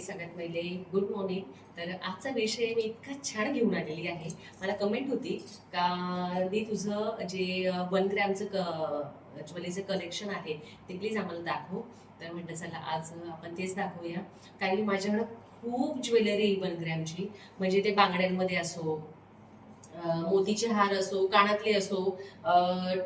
सगळ्यात पहिले good morning. तर आजचा विषय मी इतका छान घेऊन आलेली आहे. मला कमेंट होती का दी तुझं जे 1 ग्रॅमचं ज्वेलरीचं कलेक्शन आहे ते प्लीज आम्हाला दाखव. तर म्हटलं चला आज आपण तेच दाखवूया. कारण की माझ्याकडं खूप ज्वेलरी 1 ग्रॅमची, म्हणजे ते बांगड्यांमध्ये असो, मोतीचे हार असो, कानातले असो,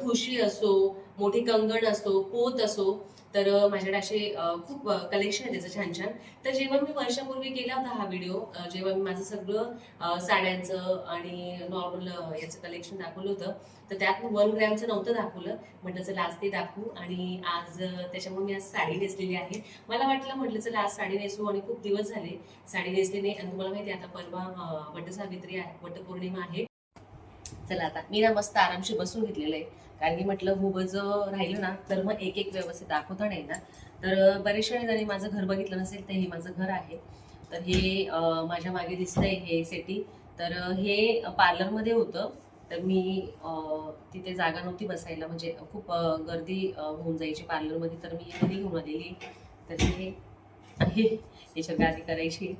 ठुशी असो, मोठी कंगण असो, पोत असो. तर माझ्याकडे असे खूप कलेक्शन आहे त्याचं छान छान. तर जेव्हा मी वर्षापूर्वी केला होता हा व्हिडिओ, जेव्हा मी माझं सगळं साड्यांचं आणि नॉर्मल याचं कलेक्शन दाखवलं होतं, तर त्यात 1 ग्रॅमचं नव्हतं दाखवलं. म्हटलं चला आज ते दाखवू. आणि आज त्याच्यामुळे मी आज साडी नेसलेली आहे. मला म्हटलं चला आज साडी नेसू, आणि खूप दिवस झाले साडी नेसली नाही. आणि तुम्हाला माहिती आहे आता परवा वटसावित्री आहे, वटपौर्णिमा आहे. चला आता मी ना मस्त आरामशी बसून घेतलेलं आहे. कारण की म्हटलं उभं जर राहिलं ना तर मग एक एक व्यवस्थित दाखवता नाही ना. तर बरेचशा जणी माझं घर बघितलं नसेल तर हे माझं घर आहे. तर हे माझ्या मागे दिसतंय हे सेटी. तर हे पार्लरमध्ये होतं. तर मी तिथे जागा नव्हती बसायला, म्हणजे खूप गर्दी होऊन जायची पार्लरमध्ये. तर मी घरी घेऊन आलेली. तर हे आहे, याच्या गादी करायची.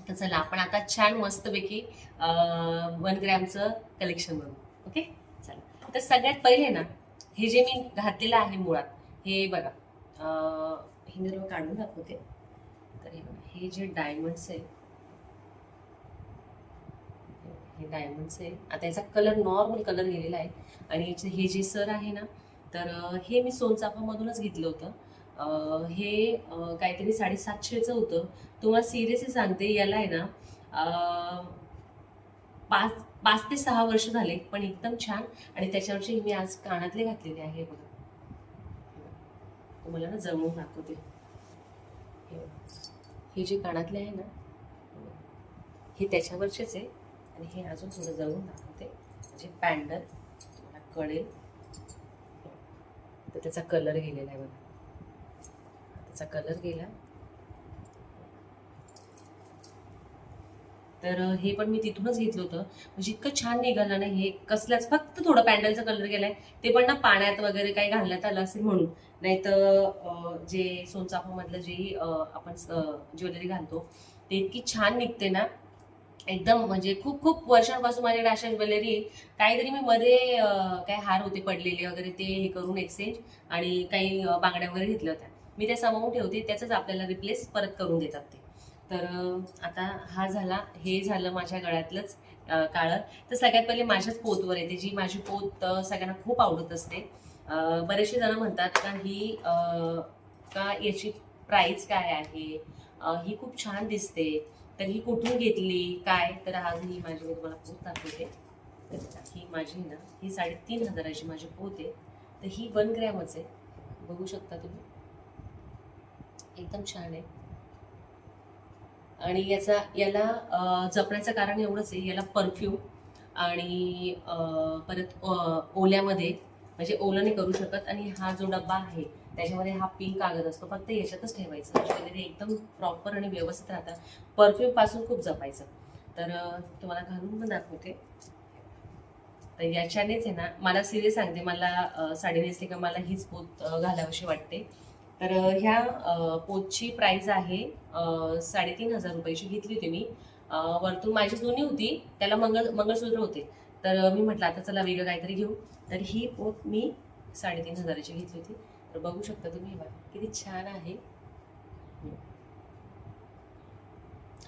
तर चला आपण आता छान मस्तपैकी 1 ग्रॅमचं कलेक्शन बघू. ओके, चला. तर सगळ्यात पहिले ना, हे जे मी घातलेलं आहे मुळात, हे बघा. हे मी तुला काढून दाखवते. तर हे बघा, हे जे डायमंड्स आहे, हे डायमंड्स आहे. आता याचा कलर नॉर्मल कलर गेलेला आहे. आणि हे जे सर आहे ना, तर हे मी सोनचाफामधूनच घेतलं होतं. हे काहीतरी 750चं होतं. तुम्हाला सिरियसली सांगते, याला आहे ना 5 ते 6 वर्ष झाले, पण एकदम छान. आणि त्याच्यावरची मी आज कानातले घातलेले आहे बघा. तुम्हाला ना जमवून दाखवते. हे जे कानातले आहे ना, हे त्याच्यावरचेच आहे. आणि हे अजून थोडं जवळून दाखवते, म्हणजे पॅन्डल तुम्हाला कळेल. तर त्याचा कलर गेलेला आहे बघा, त्याचा कलर गेला. तर हे पण मी तिथूनच घेतलं होतं. म्हणजे इतकं छान निघालं ना हे. कसल्याच, फक्त थोडं पॅन्डलचा कलर गेलाय, ते पण ना पाण्यात वगैरे काही घालण्यात आलं असेल म्हणून. नाही तर जे सोनचाफामधलं जे आपण ज्वेलरी घालतो ते इतकी छान निघते ना एकदम. म्हणजे खूप खूप वर्षांपासून माझ्याकडे अशा ज्वेलरी. काहीतरी मी मध्ये काही हार होते पडलेले वगैरे, ते हे करून एक्सचेंज, आणि काही बांगड्या वगैरे घेतल्या होत्या. मी त्या सामावून ठेवते, त्याचंच आपल्याला रिप्लेस परत करून देतात ते. तर आता हा झाला, हे झालं माझ्या गळ्यातलंच काळं. तर सगळ्यात पहिले माझ्याच पोतवर येते, जी माझी पोत सगळ्यांना खूप आवडत असते. बरेचसे जण म्हणतात का ही का याची प्राइस काय आहे, ही खूप छान दिसते, तर ही कुठून घेतली काय. तर आज ही माझी, मी तुम्हाला पोत दाखवते. तर ही माझी ना, ही 3,500ची माझी पोत आहे. तर ही 1 ग्रॅमच आहे, बघू शकता तुम्ही, एकदम छान आहे. आणि याला जपण्याचं कारण एवढंच आहे, याला परफ्यूम आणि परत ओल्यामध्ये, म्हणजे ओलं नाही करू शकत. आणि हा जो डब्बा आहे त्याच्यामध्ये हा पिंक कागद असतो, फक्त याच्यातच ठेवायचं, ज्वेलरी एकदम प्रॉपर आणि व्यवस्थित राहतात. परफ्यूम पासून खूप जपायचं. तर तुम्हाला घालून पण दाखवते. तर याच्यानेच आहे ना, मला सिरियस सांगते, मला साडी नेसली का मला हीच पोत घालावीशी वाटते. तर ह्या पोतची प्राइस आहे 3,500 रुपयाची. घेतली होती मी. वरतून माझी जुनी होती, त्याला मंगळसूत्र होते. तर मी म्हटलं आता चला वेगळं काहीतरी घेऊ. तर ही पोत मी 3,500ची घेतली होती. तर बघू शकता तुम्ही, बघा किती छान आहे.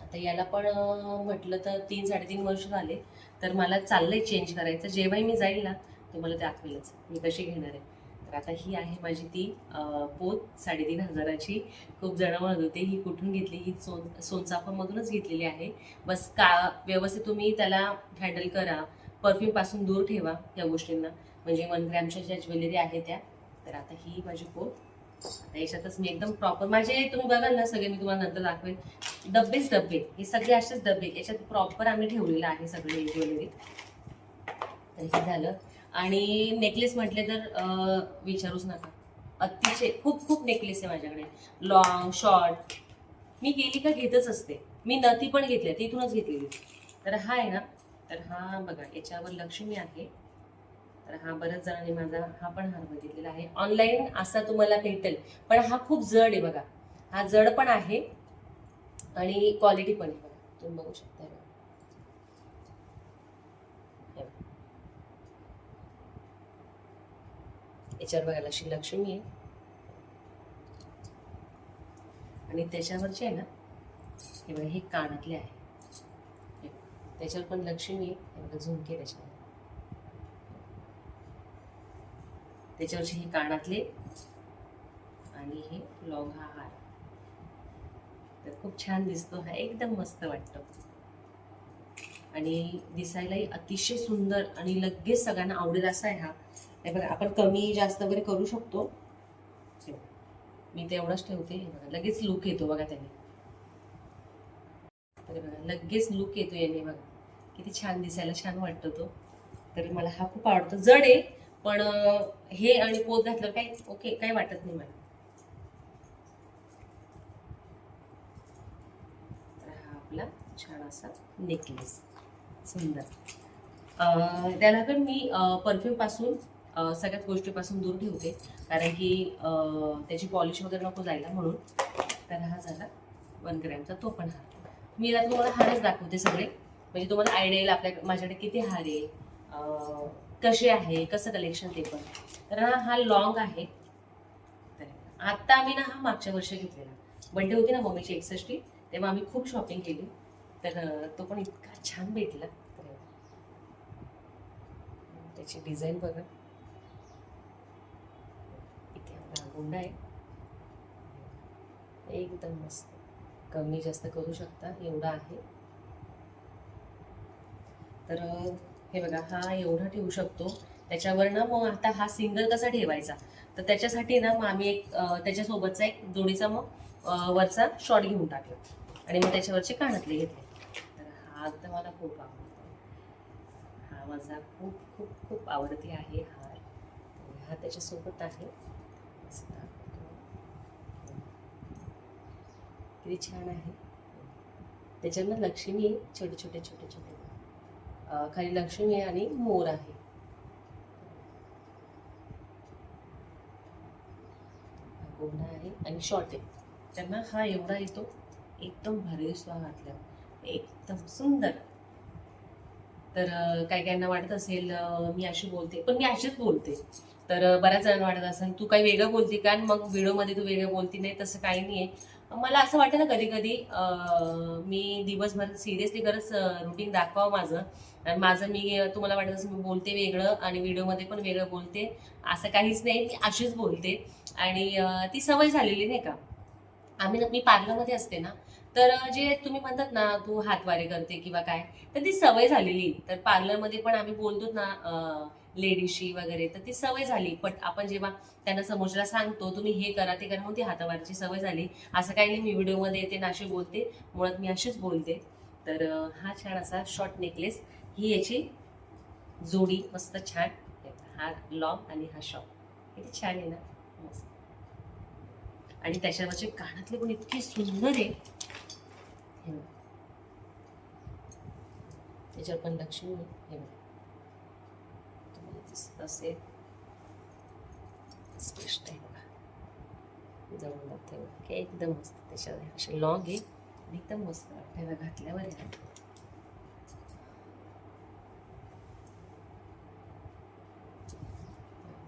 आता याला पण म्हटलं तर 3-3.5 वर्ष झाले. तर मला चाललंय चेंज करायचं. जेव्हाही मी जाईल ना तुम्हाला दाखवेलच मी कशी घेणार आहे. तर आता ही आहे माझी ती पोत 3,500ची. खूप जण म्हणत होते ही कुठून घेतली, ही सोनचाफामधूनच घेतलेली आहे. बस का व्यवस्थित तुम्ही त्याला हँडल करा, परफ्यूम पासून दूर ठेवा या गोष्टींना, म्हणजे 1 ग्रॅमच्या ज्या ज्वेलरी आहे त्या. तर आता ही माझी पोत. आता याच्यातच मी एकदम प्रॉपर, माझे तुम्ही बघाल ना सगळे, मी तुम्हाला नंतर दाखवेन, डब्बेच डब्बे, हे सगळे असेच डब्बे, याच्यात प्रॉपर आम्ही ठेवलेलं आहे सगळे ज्वेलरी. तर हे झालं. आणि नेकलेस म्हटले तर विचारूच नका, अतिशय खूप खूप नेकलेस आहे माझ्याकडे, लॉंग शॉर्ट. मी गेली का घेतच असते. मी नथी पण घेतल्या, तिथूनच घेतलेली. तर हा आहे ना, तर हा बघा, याच्यावर लक्ष्मी आहे. तर हा बऱ्याच जणांनी माझा हा पण हार बघितलेला आहे. ऑनलाईन असा तुम्हाला भेटेल, पण हा खूप जड आहे बघा. हा जड पण आहे आणि क्वालिटी पण आहे बघा, तुम्ही बघू शकता. याच्यावर बघायला अशी लक्ष्मी आहे आणि त्याच्यावरचे आहे ना हे बघा, हे कानातले आहे. त्याच्यावर पण लक्ष्मी आहे, झुमके त्याच्यावर, त्याच्यावरचे हे कानातले आणि हे लॉंग हा हार. तर खूप छान दिसतो हा, एकदम मस्त वाटतो आणि दिसायलाही अतिशय सुंदर आणि लगेच सगळ्यांना आवडेल असा आहे हा. हे बघा, आपण कमी जास्त वगैरे करू शकतो. मी ते एवढंच ठेवते. बघा लगेच लुक येतो बघा त्याने. तर बघा लगेच लुक येतो याने. बघा किती छान दिसायला छान वाटतो तो. तर मला हा खूप आवडतो. जड आहे पण हे आणि पोत घातलं काय ओके, काय वाटत नाही मला. तर हा आपला छान असा नेकलेस सुंदर. त्याला पण मी परफ्यूम पासून सगळ्याच गोष्टीपासून दूर ठेवते, कारण की त्याची पॉलिश वगैरे नको जायला म्हणून. तर हा झाला 1 ग्रॅमचा तो पण हार. मी आता तुम्हाला हारच दाखवते सगळे, म्हणजे तुम्हाला आयडिया येईल आपल्या माझ्याकडे किती हार आहे, कसे आहे, कसं कलेक्शन ते पण. तर हा लॉंग आहे. आता आम्ही ना हा मागच्या वर्षी घेतलेला, बर्थडे होती ना मम्मीची 61, तेव्हा आम्ही खूप शॉपिंग केली. तर तो पण इतका छान भेटला. त्याची डिझाईन बघा, इथे आपला गोंडा आहे, एकदम मस्त. कमी जास्त करू शकता, एवढा आहे. तर हे बघा, हा एवढा ठेवू शकतो. त्याच्यावर ना मग आता हा सिंगल कसा ठेवायचा, तर त्याच्यासाठी ना मग आम्ही एक त्याच्यासोबतचा एक जोडीचा मग वरचा शॉर्ट घेऊन टाकला आणि मग त्याच्यावरचे कानातले घेतले. तर हा तर मला खूप आवडतो. हा माझा खूप खूप खूप आवडती आहे हार. हा त्याच्यासोबत आहे. किती छान आहे. त्याच्यावर लक्ष्मी आहे, छोटे छोटे छोटे छोटे, खाली लक्ष्मी आहे आणि मोर आहे. गोंडा आहे आणि शॉर्ट आहे. त्यांना हा एवढा येतो, एकदम भारी दिसतो हा घातल्यावर, एकदम सुंदर. तर काही काहींना वाटत असेल मी अशी बोलते, पण मी अशीच बोलते. तर बऱ्याच जणांना वाटत असेल तू काही वेगळं बोलते का, मग व्हिडिओमध्ये तू वेगळं बोलती. नाही, तसं काही नाहीये. मला असं वाटतं ना कधी कधी मी दिवसभर सिरियसली खरंच रुटीन दाखवावं माझं. आणि माझं मी तुम्हाला वाटत असेल मी बोलते वेगळं आणि व्हिडिओमध्ये पण वेगळं बोलते, असं काहीच नाही. मी अशीच बोलते आणि ती सवय झालेली नाही का. मी पार्लरमध्ये असते ना, तर जे तुम्ही म्हणतात ना तू हातवारे करते किंवा काय, तर ती सवय झालेली. तर पार्लरमध्ये पण आम्ही बोलतो ना लेडीजशी वगैरे, तर ती सवय झाली. पण आपण जेव्हा त्यांना समोरच्याला सांगतो तुम्ही हे करा ते करा, मग ती हातावारची सवय झाली. असं काही नाही मी व्हिडिओमध्ये येते ना अशी बोलते, मुळात मी अशीच बोलते. तर हा छान असा शॉर्ट नेकलेस, ही याची जोडी मस्त छान. हा लॉंग आणि हा शॉर्ट, किती छान आहे ना, मस्त. आणि त्याच्यावरचे कानातले पण इतके सुंदर आहे. त्याच्यावर पण लक्ष्मी हे तुम्हाला दिसत असेल, स्पष्ट आहे बघा, जवळ बघते की एकदम मस्त. त्याच्यावर असे लॉंग आहे, एकदम मस्त वाटतं घातल्यावर आहे.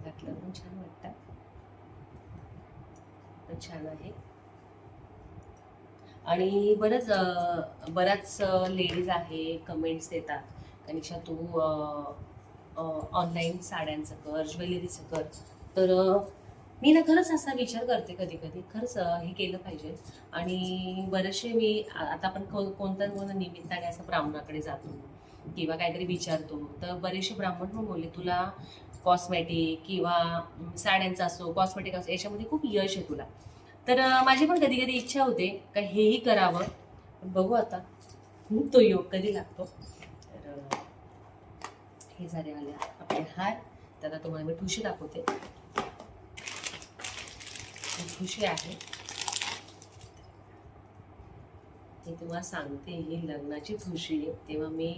घातल्यावर पण छान वाटतं, पण छान आहे. आणि बऱ्याच लेडीज आहे कमेंट्स देतात, कनिष्ठा तू ऑनलाईन साड्यांचं कर, ज्वेलरीचं कर. तर मी ना खरंच असा विचार करते कधी कधी, खरंच हे केलं पाहिजे. आणि बरेचसे मी आता आपण कोणत्या निमित्ताने असं ब्राह्मणाकडे जातो किंवा काहीतरी विचारतो, तर बरेचसे ब्राह्मण पण बोलले तुला कॉस्मेटिक किंवा साड्यांचं असो, कॉस्मेटिक असो, याच्यामध्ये खूप यश आहे तुला. तर माझी पण कधी कधी इच्छा होते का हेही करावं, पण बघू आता तो योग कधी लागतो. तर हे झाले आले आपले हार. तर आता तुम्हाला मी ठुशी दाखवते. ठुशी आहे, हे तुम्हाला सांगते, ही लग्नाची ठुशी आहे. तेव्हा मी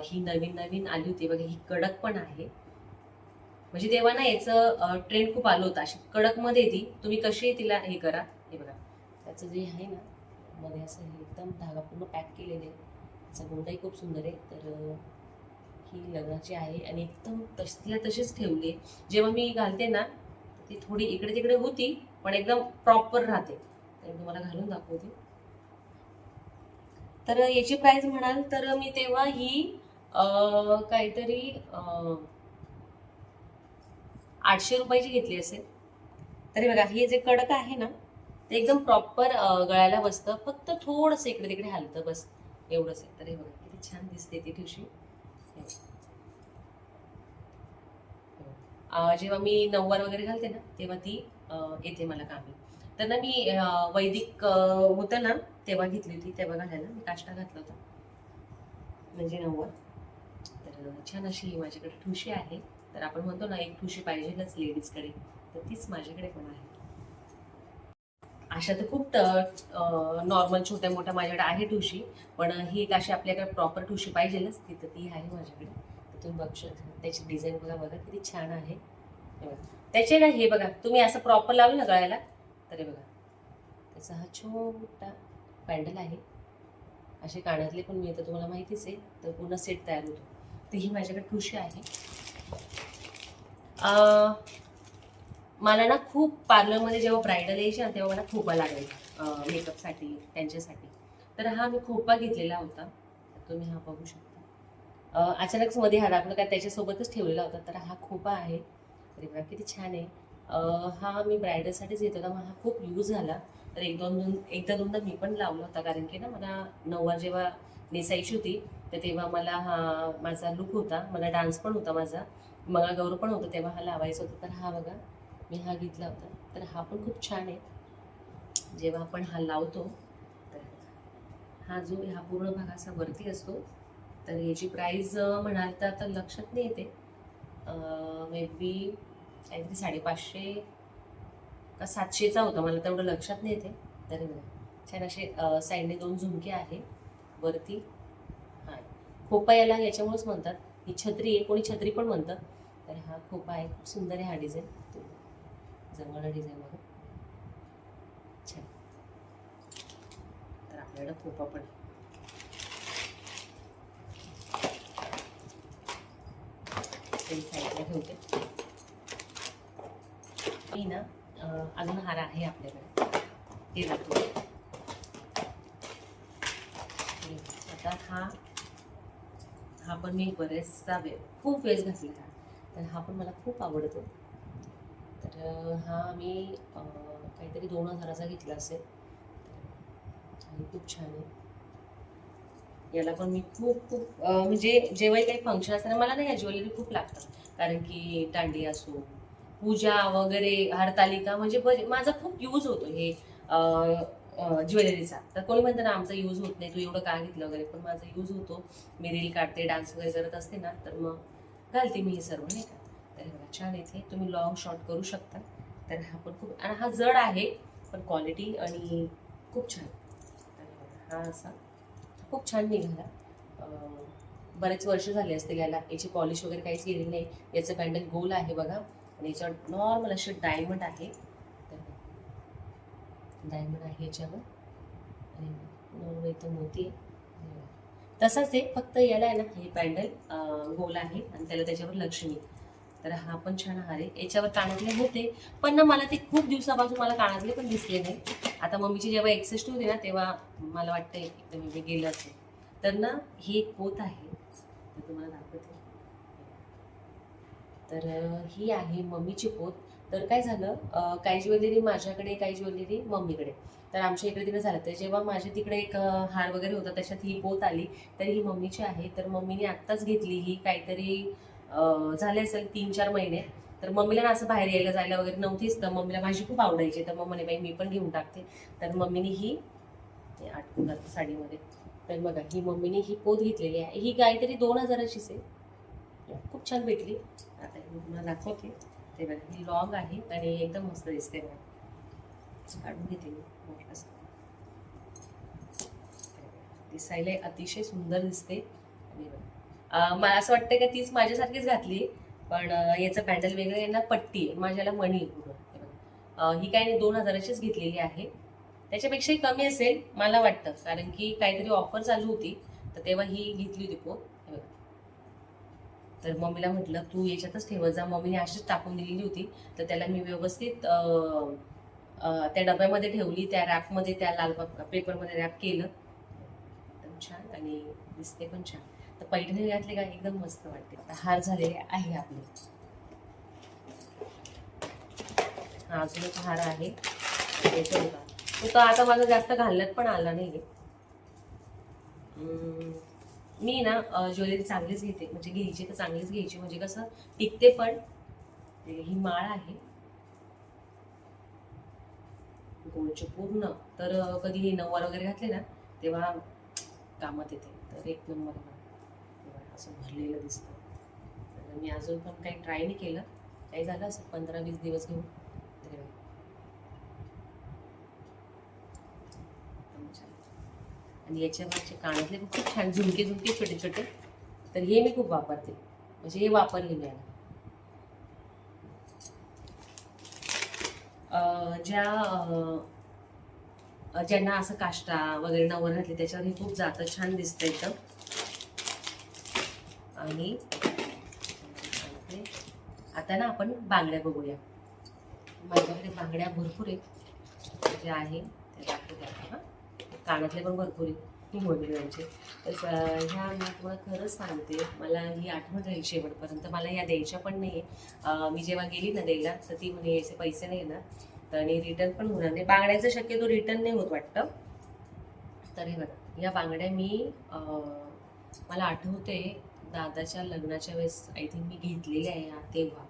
ही नवीन नवीन आली होती बघा, ही कडक पण आहे. म्हणजे तेव्हा ना याचं ट्रेंड खूप आलं होतं, अशी कडक मध्ये ती तुम्ही कशी तिला हे करा. हे बघा त्याचं जे आहे ना मध्ये असं हे एकदम धागा पूर्ण पॅक केलेले आहे. त्याचा गोंडाही खूप सुंदर आहे. तर ही लग्नाची आहे आणि एकदम तसल्या तशीच ठेवली आहे. जेव्हा मी घालते ना ती थोडी इकडे तिकडे होती पण एकदम प्रॉपर राहते. तर तुम्हाला घालून दाखवते. तर याची प्राइस म्हणाल तर मी तेव्हा ही काहीतरी 800 रुपयाची घेतली असेल. तरी बघा हे जे कडक आहे ना ते एकदम प्रॉपर गळ्याला बसतं. फक्त थोडंसं इकडे तिकडे हलतं बस एवढंच आहे. तर हे बघा किती छान दिसते ती ठुशी. जेव्हा मी नऊवार वगैरे घालते ना तेव्हा ती येते मला कामी. तर ना मी वैदिक होतं ना तेव्हा घेतली होती. तेव्हा घालायला मी काष्टा घातला होता म्हणजे नऊवार. तर छान अशी माझ्याकडे ठुशी आहे. तर आपण म्हणतो ना एक ठुशी पाहिजेलच लेडीजकडे, तर तीच माझ्याकडे पण आहे. अशा तर खूप नॉर्मल छोट्या मोठ्या माझ्याकडे आहे ठुशी, पण ही एक अशी आपल्याकडे प्रॉपर ठुशी पाहिजेलच तिथं ती आहे माझ्याकडे. तर तुम्ही बघू शकता त्याची डिझाईन बघा बघा किती छान आहे. हे बघा त्याचे ना हे बघा तुम्ही असं प्रॉपर लावलं ना गळ्याला तर हे बघा त्याचा हा छोटा पॅन्डल आहे. असे कानातले पण मिळतात तुम्हाला माहितीच आहे. तर पूर्ण सेट तयार होतो. तर ही माझ्याकडे ठुशी आहे. मला ना खूप पार्लरमध्ये जेव्हा ब्रायडल यायचे ना तेव्हा मला खोपा लागायचा मेकअपसाठी त्यांच्यासाठी. तर हा मी खोपा घेतलेला होता. तुम्ही हा बघू शकता. अचानक मध्ये हा दाखवला काय त्याच्यासोबतच ठेवलेला होता. तर हा खोपा आहे. अरे बघा किती छान आहे. हा मी ब्रायडलसाठीच घेत होता. मग हा खूप यूज झाला. तर एकदा दोनदा मी पण लावला होता कारण की ना मला नऊवार जेव्हा नेसायची होती तर तेव्हा मला हा माझा लुक होता. मला डान्स पण होता माझा मंगळगौर पण होतं तेव्हा हा लावायचा होता. तर हा बघा मी हा घेतला होता. तर हा पण खूप छान आहे. जेव्हा आपण हा लावतो तर हा जो हा पूर्ण भाग असा वरती असतो. तर याची प्राइस म्हणाल तर आता लक्षात नाही येते. मे बी काहीतरी 550 का 700चा होता मला तेवढं लक्षात नाही येते. तर छान असे साईडने 2 झुमके आहे वरती. हा खोपा याला याच्यामुळेच म्हणतात. ही छत्री आहे कोणी छत्री पण म्हणतं. तर हा खोपा आहे खूप सुंदर आहे हा डिझाईन. जवळ डिझाईन बघा छान. तर आपल्याकडे खोपा पण साईडला ठेवते मी ना. अजून हार आहे आपल्याकडे ते दाखवते. आता हा पण मी बरेचसा खूप वेळेस घातलेला. तर हा पण मला खूप आवडतो. तर हा मी काहीतरी 2000चा घेतला असेल. आणि खूप छान आहे. याला पण मी खूप खूप म्हणजे जेव्हाही काही फंक्शन असताना मला ना ह्या ज्वेलरी खूप लागतात. कारण की दांडी असो पूजा वगैरे हरतालिका म्हणजे माझा खूप यूज होतो हे ज्वेलरीचा. तर कोणी म्हणतं ना आमचा यूज होत नाही तू एवढं का घेतलं वगैरे पण माझा यूज होतो. मी रील काढते डान्स वगैरे करत असते ना तर मग घालते मी हे सर्व नाही का. तर बघा छान येते तुम्ही लॉंग शॉर्ट करू शकता. तर हा पण खूप आणि हा जड आहे पण क्वालिटी आणि खूप छान. तर हा असा खूप छान निघाला. बरेच वर्ष झाले असतील याला. याची पॉलिश वगैरे काहीच गेलेली नाही. याचं पॅन्डल गोल आहे बघा आणि याच्यावर नॉर्मल असे डायमंड आहे. डायमंड आहे याच्यावर आणि नॉर्मल इथं मोती तसाच आहे फक्त याला आहे ना हे पॅन्डल गोल आहे आणि त्याला त्याच्यावर लक्ष्मी. तर हा पण छान हार आहे. याच्यावर कानातले होते पण ना मला ते खूप दिवसापासून मला कानातले पण दिसले नाही. आता मम्मीची जेव्हा एक्सेस्ट होती ना तेव्हा मला वाटतं एकदम मी गेलं असेल. तर ना ही एक पोत आहे तर तुम्हाला दाखवते. तर ही आहे मम्मीची पोत. तर काय झालं काही ज्वेलरी माझ्याकडे काही ज्वेलरी मम्मीकडे. तर आमच्या इकडे तिकडे झालं तर जेव्हा माझ्या तिकडे एक हार वगैरे होता त्याच्यात ही पोत आली. तर ही मम्मीची आहे. तर मम्मीने आत्ताच घेतली ही काहीतरी झाले असेल 3-4 महिने. तर मम्मीला ना असं बाहेर यायला जायला वगैरे नव्हतीच. तर मम्मीला माझी खूप आवडायची. तर मग म्हणे बाई मी पण घेऊन टाकते. तर मम्मीने ही आटकून जाते साडीमध्ये. तर बघा ही मम्मीने ही पोत घेतलेली आहे. ही काहीतरी 2000चीच आहे. खूप छान भेटली. आता मी तुम्हाला दाखवते. ते बघा ही लॉंग आहे आणि एकदम मस्त दिसते बघा. काढून घेते मी मोठं. दिसायला अतिशय सुंदर दिसते. आणि मला असं वाटतं का तीच माझ्यासारखीच घातली पण याचं पॅन्डल वेगळं यांना पट्टी आहे माझ्याला मणी पूर्ण. ही काही नाही 2000चीच घेतलेली आहे. त्याच्यापेक्षाही कमी असेल मला वाटतं, कारण की काहीतरी ऑफर चालू होती तर तेव्हा ही घेतली होती पोत. तर मम्मीला म्हटलं तू याच्यातच ठेवत जा, मम्मीने अशीच टाकून दिलेली होती तर त्याला मी व्यवस्थित त्या डब्यामध्ये ठेवली, त्या रॅपमध्ये, त्या लाल पेपरमध्ये रॅप केलं. एकदम छान आणि दिसते पण छान. तर पैठणी घातली का एकदम मस्त वाटते. आता हार झालेले आहे आपले. हा अजून एक हार आहे तो तर आता माझा जास्त घालण्यात पण आला नाहीये. मी ना ज्वेलरी चांगलीच घेते, म्हणजे घ्यायची तर चांगलीच घ्यायची, म्हणजे कसं टिकते पण. ही माळ आहे गोल्डची पूर्ण, तर कधी हे नऊवार वगैरे घातले ना तेव्हा कामात येते. तर एक नंबर असं भरलेलं दिसतं. तर मी अजून पण काही ट्राय नाही केलं, काही झालं असं 15-20 दिवस घेऊन. आणि याच्यावरचे कानातले खूप छान झुमके झुमके छोटे छोटे, तर हे मी खूप वापरते, म्हणजे हे वापरले मी आता. ज्यांना असं काष्टा वगैरे नवर घातले त्याच्यावर हे खूप जातं, छान दिसतं एकदम. आणि आता ना आपण बांगड्या बघूया. माझ्याकडे बांगड्या भरपूर आहेत, जे आहे ते दाखवूया. कानातले पण भरपूर आहेत वडिलांचे. तर ह्या मी तुम्हाला खरंच सांगते, मला ही आठवण राहील शेवटपर्यंत. मला ह्या द्यायच्या पण नाही. मी जेव्हा गेली ना द्यायला तर ती म्हणे याचे पैसे नाही ना, तर आणि रिटर्न पण होणार नाही. बांगड्याचं शक्यतो रिटर्न नाही होत वाटतं. तर हे बघा, या बांगड्या मी मला आठवते दादाच्या लग्नाच्या वेळेस आय थिंक मी घेतलेल्या आहे तेव्हा.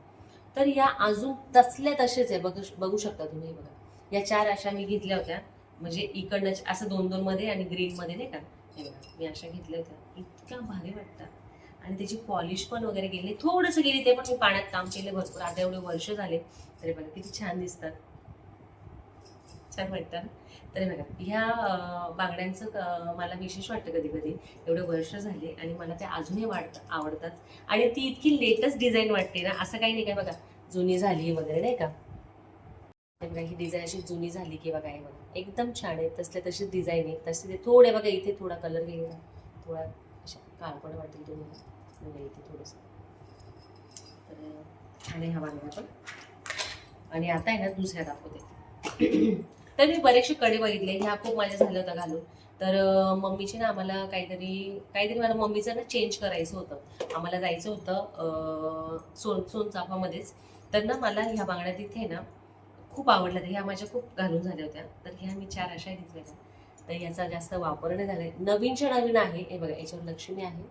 तर या अजून तसल्या तसेच आहे, बघू शकता तुम्ही. बघा, या 4 अशा मी घेतल्या होत्या, म्हणजे इकडनं असं 2-2 मध्ये आणि ग्रीन मध्ये नाही का. हे बघा, मी अशा घेतल्या होत्या, इतक्या भारी वाटतात. आणि त्याची पॉलिश पण वगैरे गेली, थोडंसं गेली, ते पण मी पाण्यात काम केले भरपूर. आता एवढे वर्ष झाले तरी बघा किती छान दिसतात, छान वाटतं. तर बघा ह्या बांगड्यांचं मला विशेष वाटतं कधी कधी. एवढे वर्ष झाले आणि मला ते अजूनही आवडतात. आणि ती इतकी लेटेस्ट डिझाईन वाटते ना, असं काही नाही काय बघा जुनी झाली वगैरे नाही का. बघा ही डिझाईन अशी जुनी झाली की बघा, हे बघा एकदम छान आहे. तसल्या तशीच डिझाईन आहे. तसे ते थोडे बघा इथे थोडा कलर गेला, थोडा अशा काळपण वाटेल तुम्हाला बघा इथे थोडंसं. तर छान आहे हा बांगड्या पण. आणि आता आहे ना दुसऱ्या दाखवते. तर मी बरेचसे कडे बघितले, ह्या खूप माझ्या झालं होतं घालून. तर मम्मीची ना आम्हाला काहीतरी काहीतरी मला मम्मीचं ना चेंज करायचं होतं. आम्हाला जायचं होतं सोनचाफामध्येच. तर ना मला ह्या बांगड्या तिथे ना खूप आवडल्या. ह्या माझ्या खूप घालून झाल्या होत्या, तर ह्या मी 4 अशा घेतल्या होत्या. तर याचा जास्त वापर नाही झालाय. नवीनच्या नवीन आहे. हे बघा याच्यावर लक्ष्मी आहे,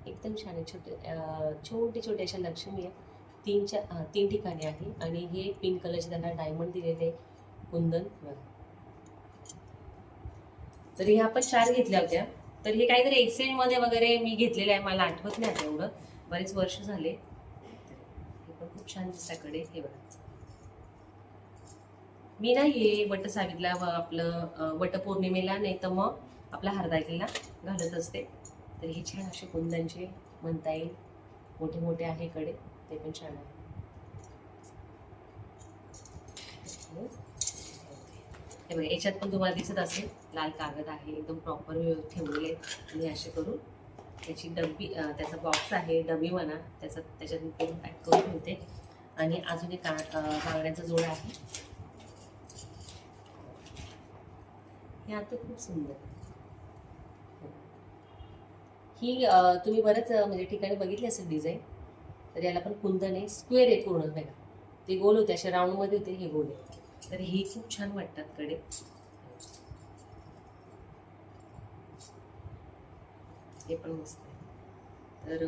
एकदम छान आहे. छोटे छोटे अशा लक्ष्मी आहे. 3 ठिकाणी आहे. आणि हे पिंक कलरचे त्यांना डायमंड दिलेले कुंदन. तर ह्या आपण 4 घेतल्या होत्या. तर हे काहीतरी एक्सचेंज मध्ये वगैरे मी घेतलेलं आहे, मला आठवत नाही आता एवढं, बरेच वर्ष झाले. हे पण खूप छान दिसताकडे. हे बघा, मी ना हे वटसावित्रीला आपलं वटपौर्णिमेला नाही तर मग आपला हरताळकीला घालत असते. तर हे छान असे कुंदनचे म्हणता येईल, मोठे मोठे आहे कडे, ते पण छान आहे. हे बघा याच्यात पण तुम्हाला दिसत असेल लाल कागद आहे, एकदम प्रॉपर ठेवलेले. आणि असे करून त्याची डब्बी, त्याचा बॉक्स आहे, डबी म्हणा, त्याच्यात मी करून पॅक करून ठेवते. आणि अजून एक बांगड्यांचा जोड आहे. हे आता खूप सुंदर. ही तुम्ही बऱ्याच म्हणजे ठिकाणी बघितली असेल डिझाईन. तर याला पण कुंदन आहे, स्क्वेअर आहे पूर्ण बघा. ते गोल होते, असे राऊंड मध्ये होते, हे गोल आहे. तर ही खूप छान वाटतात कडे. हे पण मस्त आहे. तर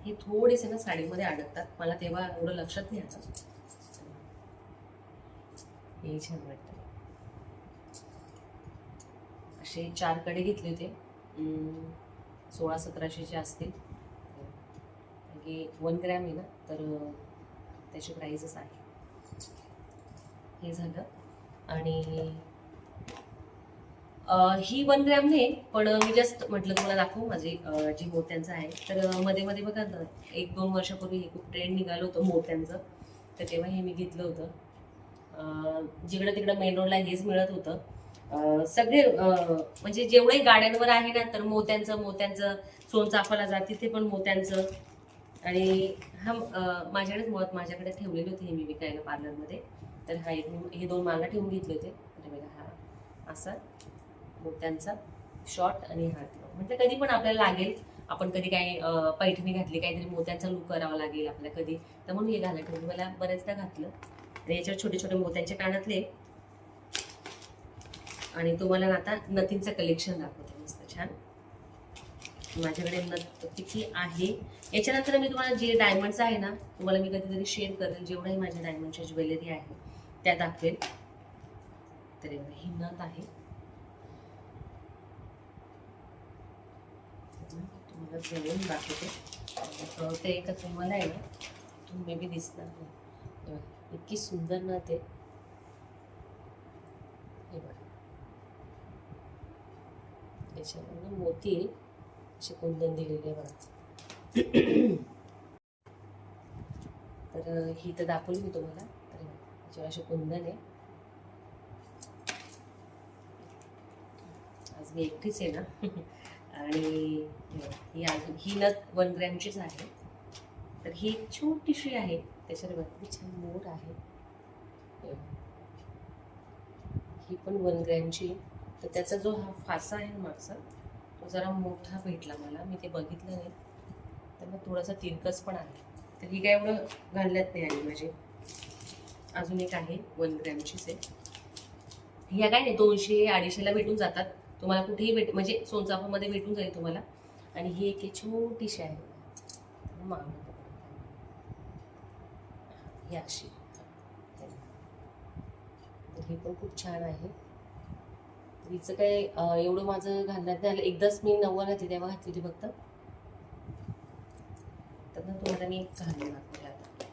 हे थोडेसे ना साडीमध्ये अडकतात, मला तेव्हा एवढं लक्षात नाही आता. हे छान वाटतं. असे 4 कडे घेतले होते, 1600-1700चे असतील. 1 ग्रॅम आहे ना, तर त्याची प्राइसच आहे. हे झालं. आणि ही 1 ग्रॅम नाही, पण मी जस्ट म्हटलं तुम्हाला दाखवू माझे जे मोत्यांचं आहे. तर मध्ये मध्ये बघा ना, 1-2 वर्षापूर्वी हे खूप ट्रेंड निघालं होतं मोत्यांचं, तर तेव्हा हे मी घेतलं होतं. जिकडं तिकडं मेन रोडला हेच मिळत होतं. सगळे म्हणजे जेवढे गाड्यांवर आहे ना, तर मोत्यांचं मोत्यांचं, सोनचाफाला जा तिथे पण मोत्यांचं. आणि हा माझ्याकडेच मत माझ्याकडे ठेवलेली होती हे मी विकायला पार्लरमध्ये. तर हा हे 2 माला ठेवून घेतले होते. तर बघा हा असा मोत्यांचा शॉर्ट आणि हात म्हणजे कधी पण आपल्याला लागेल, आपण कधी काही पैठणी घातली, काहीतरी मोत्यांचा लुक करावा लागेल आपल्याला कधी, तर म्हणून हे घालायला ठेवलं. मला बऱ्याचदा घातलं. आणि याच्यावर छोटे छोटे मोत्यांचे कानातले. आणि तुम्हाला आता नथींचं कलेक्शन दाखवते मस्त छान. माझ्याकडे नथ किती आहे. याच्यानंतर मी तुम्हाला जे डायमंडचं आहे ना, तुम्हाला मी कधीतरी शेअर करेल. जेवढंही माझ्या डायमंडच्या ज्वेलरी आहे त्या दाखवेल. तर ही नथ आहे, तुम्हाला जवळून दाखवते. कळते का तुम्हाला आहे ना, तुम्ही मे बी दिसणार नाही. इतकी सुंदर नथ आहे. हे बघा, याच्यामध्ये मोती असे कुंदन दिलेले बघा. तर ही तर दाखवली मी तुम्हाला. तर याच्यावर असे कुंदन आहे. आज मी एकटीच आहे ना. आणि ही अजून ही नथ 1 ग्रॅमचीच आहे. तर ही एक छोटीशी आहे, त्याच्यावर भरपूर छान मोर आहे. ही पण 1 ग्रॅमची. तर त्याचा जो हा फासा आहे ना मागचा, तो जरा मोठा भेटला मला, मी ते बघितलं नाही. तर मग थोडासा तिरकस पण आहे. तर ही काय एवढं घालण्यात नाही आली माझी. अजून एक आहे 1 ग्रॅमचीच आहे. ह्या काय नाही 200-250ला भेटून जातात तुम्हाला, कुठेही म्हणजे सोनचाफामध्ये भेटून जाईल तुम्हाला. आणि ही एक छोटीशी आहे ही अशी. तर ही पण खूप छान आहे. हिचं काय एवढं माझं घालण्यात नाही आलं. एकदाच मी 9 घातली, तेव्हा घातली होती फक्त. तर ना तुम्हाला मी घालून दाखवते आता.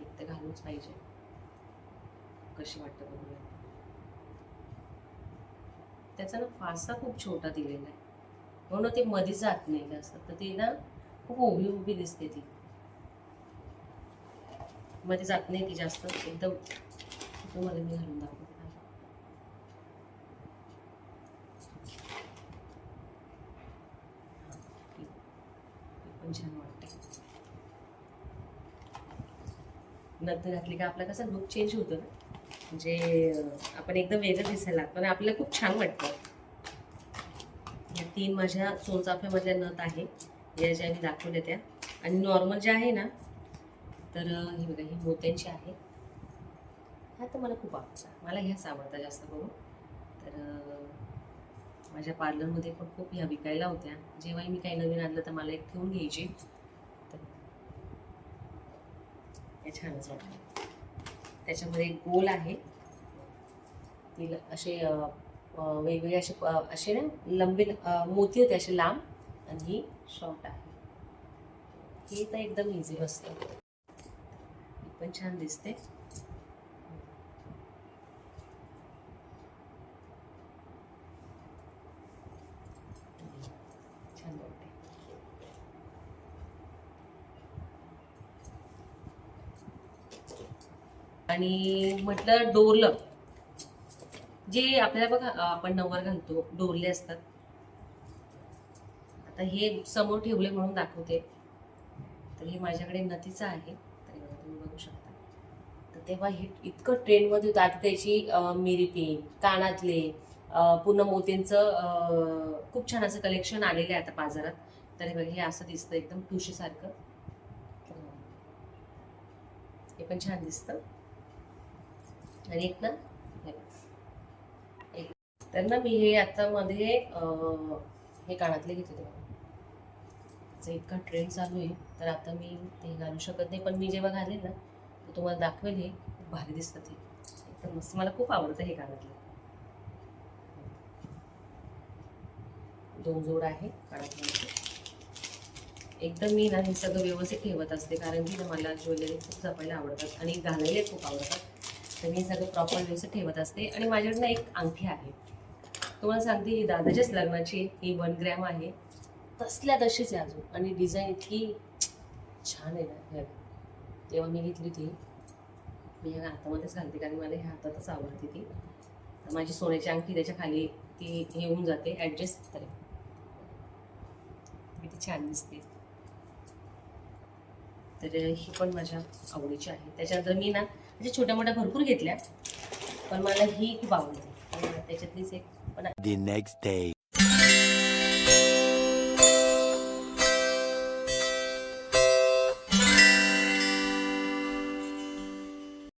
एक तर घालूच पाहिजे, कशी वाटतं बघूया. त्याचा ना फासा खूप छोटा दिलेला आहे, म्हणून ते मध्ये जात नाही जास्त. तर ते ना खूप उभी उभी दिसते ती, मध्ये जात नाही ती जास्त. एकदम तुम्हाला मी घालून दाखवते. पण छान वाटते. नथ घातली का आपला कसा लुक चेंज होतो ना, म्हणजे आपण एकदम वेगळं दिसायला लागतो आणि आपल्याला खूप छान वाटतं. या 3 माझ्या सोनचाफ्यामधल्या नथ आहे, या ज्या मी दाखवल्या त्या. आणि नॉर्मल ज्या आहे ना, तर ही बघा, ही मोत्यांची आहे. हा तर मला खूप आवडतं, मला ह्याच आवडतं जास्त करून. तर माझ्या पार्लरमध्ये पण खूप ह्या विकायला होत्या. जेव्हाही मी काही नवीन आणलं तर मला एक ठेवून घ्यायची. तर हे छानच वाटतं. त्याच्यामध्ये एक गोल आहे, तिला असे वेगवेगळे असे ना लंबे मोती होते असे लांब. आणि ही शॉर्ट आहे. ही तर एकदम इझी बसतं, ही पण छान दिसते. छान वाटते. आणि म्हटलं डोरलं, जे आपल्याला बघा आपण नववार घालतो डोरले असतात. आता हे समोर ठेवले म्हणून दाखवते. तर हे माझ्याकडे नथीचं आहे, तरी तुम्ही बघू शकता. तर तेव्हा हे इतकं ट्रेंडमध्ये होतं. आता त्याची मिरी पिन, कानातले, पूर्ण मोत्यांचं खूप छान असं कलेक्शन आलेलं आहे आता बाजारात. तर हे असं दिसतं एकदम ठुशीसारखं. हे पण छान दिसतं. आणि एक ना, तर ना मी हे आता मध्ये हे कानातले घेतले तेव्हा इतका ट्रेंड चालू आहे. तर आता मी ते घालू शकत नाही, पण मी जेव्हा घालेल ना तर तुम्हाला दाखवेल. हे खूप भारी दिसतं, ते एकदम मस्त. मला खूप आवडतं हे कानातले. 2 जोड आहे कानातले. एकदम मी ना हे सगळं व्यवस्थित ठेवत असते, कारण की मला ज्वेलरी खूप जपायला आवडतात आणि घालायला खूप आवडतात. तर मी सगळं प्रॉपर व्यवस्थित ठेवत असते. आणि माझ्याकडनं एक अंगठी आहे, तुम्हाला सांगते, ही दादाच्याच लग्नाची. ही 1 ग्रॅम आहे, तसल्या तशीच आहे अजून. आणि डिझाईन इतकी छान आहे ना, तेव्हा मी घेतली ती. मी ह्या हातामध्येच घालते कारण मला ह्या हातातच आवडते ती. माझी सोन्याची अंगठी त्याच्या खाली ती हे होऊन जाते ॲडजस्ट. तरी किती छान दिसते. तर ही पण माझ्या आवडीची आहे. त्याच्यानंतर मी ना म्हणजे छोट्या मोठ्या भरपूर घेतल्या, पण मला ही खूप आवडते. त्याच्यातलीच एक पण The next day.